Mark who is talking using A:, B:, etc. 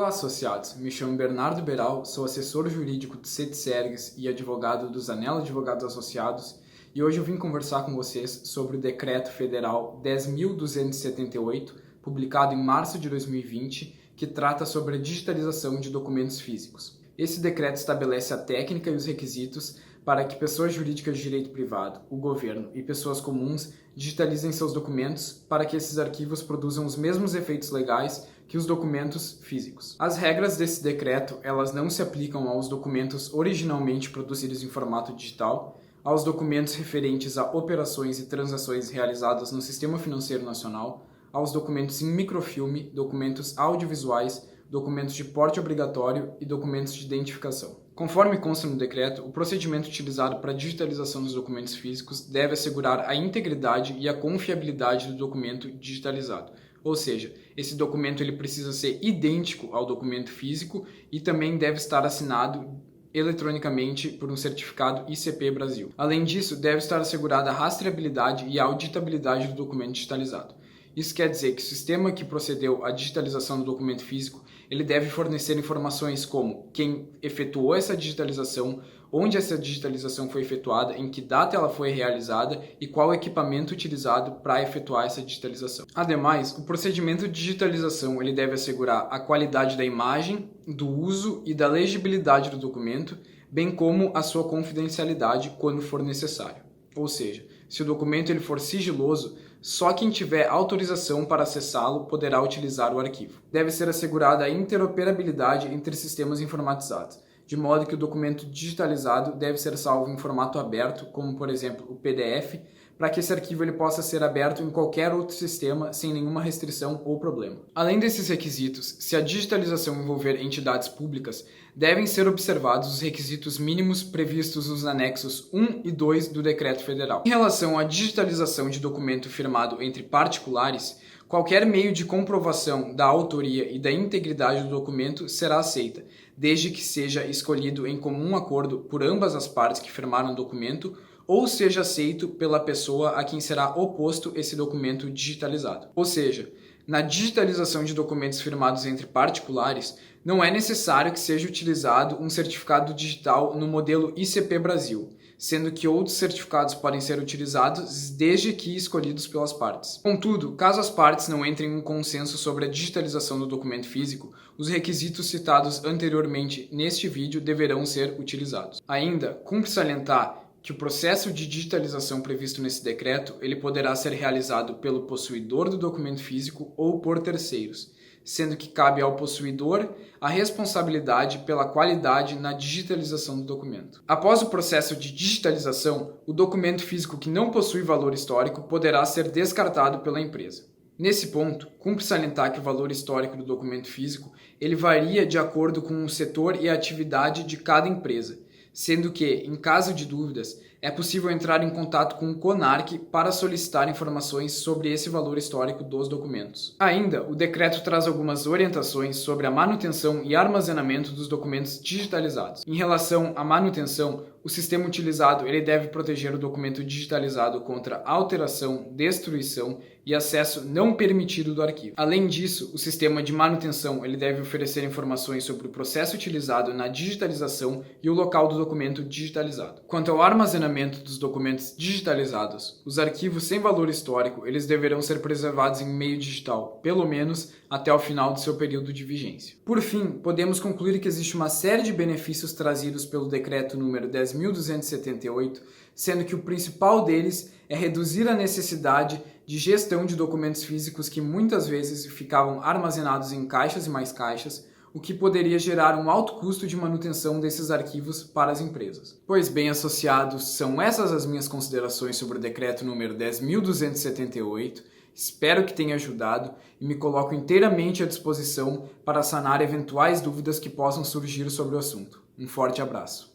A: Olá, associados. Me chamo Bernardo Beral, sou assessor jurídico do CETSERGS e advogado dos Anel Advogados Associados, e hoje eu vim conversar com vocês sobre o Decreto Federal 10.278, publicado em março de 2020, que trata sobre a digitalização de documentos físicos. Esse decreto estabelece a técnica e os requisitos para que pessoas jurídicas de direito privado, o governo e pessoas comuns digitalizem seus documentos para que esses arquivos produzam os mesmos efeitos legais que os documentos físicos. As regras desse decreto, elas não se aplicam aos documentos originalmente produzidos em formato digital, aos documentos referentes a operações e transações realizadas no Sistema Financeiro Nacional, aos documentos em microfilme, documentos audiovisuais, documentos de porte obrigatório e documentos de identificação. Conforme consta no decreto, o procedimento utilizado para a digitalização dos documentos físicos deve assegurar a integridade e a confiabilidade do documento digitalizado. Ou seja, esse documento ele precisa ser idêntico ao documento físico e também deve estar assinado eletronicamente por um certificado ICP Brasil. Além disso, deve estar assegurada a rastreabilidade e a auditabilidade do documento digitalizado. Isso quer dizer que o sistema que procedeu à digitalização do documento físico, ele deve fornecer informações como quem efetuou essa digitalização, onde essa digitalização foi efetuada, em que data ela foi realizada e qual o equipamento utilizado para efetuar essa digitalização. Ademais, o procedimento de digitalização ele deve assegurar a qualidade da imagem, do uso e da legibilidade do documento, bem como a sua confidencialidade quando for necessário. Ou seja, se o documento ele for sigiloso, só quem tiver autorização para acessá-lo poderá utilizar o arquivo. Deve ser assegurada a interoperabilidade entre sistemas informatizados, de modo que o documento digitalizado deve ser salvo em formato aberto, como por exemplo o PDF, para que esse arquivo ele possa ser aberto em qualquer outro sistema sem nenhuma restrição ou problema. Além desses requisitos, se a digitalização envolver entidades públicas, devem ser observados os requisitos mínimos previstos nos anexos 1 e 2 do Decreto Federal. Em relação à digitalização de documento firmado entre particulares, qualquer meio de comprovação da autoria e da integridade do documento será aceita, desde que seja escolhido em comum acordo por ambas as partes que firmaram o documento ou seja aceito pela pessoa a quem será oposto esse documento digitalizado. Ou seja, na digitalização de documentos firmados entre particulares, não é necessário que seja utilizado um certificado digital no modelo ICP Brasil, sendo que outros certificados podem ser utilizados desde que escolhidos pelas partes. Contudo, caso as partes não entrem em um consenso sobre a digitalização do documento físico, os requisitos citados anteriormente neste vídeo deverão ser utilizados. Ainda, cumpre salientar que o processo de digitalização previsto nesse decreto, ele poderá ser realizado pelo possuidor do documento físico ou por terceiros, sendo que cabe ao possuidor a responsabilidade pela qualidade na digitalização do documento. Após o processo de digitalização, o documento físico que não possui valor histórico poderá ser descartado pela empresa. Nesse ponto, cumpre salientar que o valor histórico do documento físico ele varia de acordo com o setor e a atividade de cada empresa, sendo que, em caso de dúvidas, é possível entrar em contato com o CONARC para solicitar informações sobre esse valor histórico dos documentos. Ainda, o decreto traz algumas orientações sobre a manutenção e armazenamento dos documentos digitalizados. Em relação à manutenção, o sistema utilizado ele deve proteger o documento digitalizado contra alteração, destruição e acesso não permitido do arquivo. Além disso, o sistema de manutenção ele deve oferecer informações sobre o processo utilizado na digitalização e o local do documento digitalizado. Quanto ao armazenamento dos documentos digitalizados, os arquivos sem valor histórico eles deverão ser preservados em meio digital, pelo menos até o final do seu período de vigência. Por fim, podemos concluir que existe uma série de benefícios trazidos pelo decreto número 10.278, sendo que o principal deles é reduzir a necessidade de gestão de documentos físicos que muitas vezes ficavam armazenados em caixas e mais caixas, o que poderia gerar um alto custo de manutenção desses arquivos para as empresas. Pois bem, associados, são essas as minhas considerações sobre o decreto número 10.278. Espero que tenha ajudado e me coloco inteiramente à disposição para sanar eventuais dúvidas que possam surgir sobre o assunto. Um forte abraço.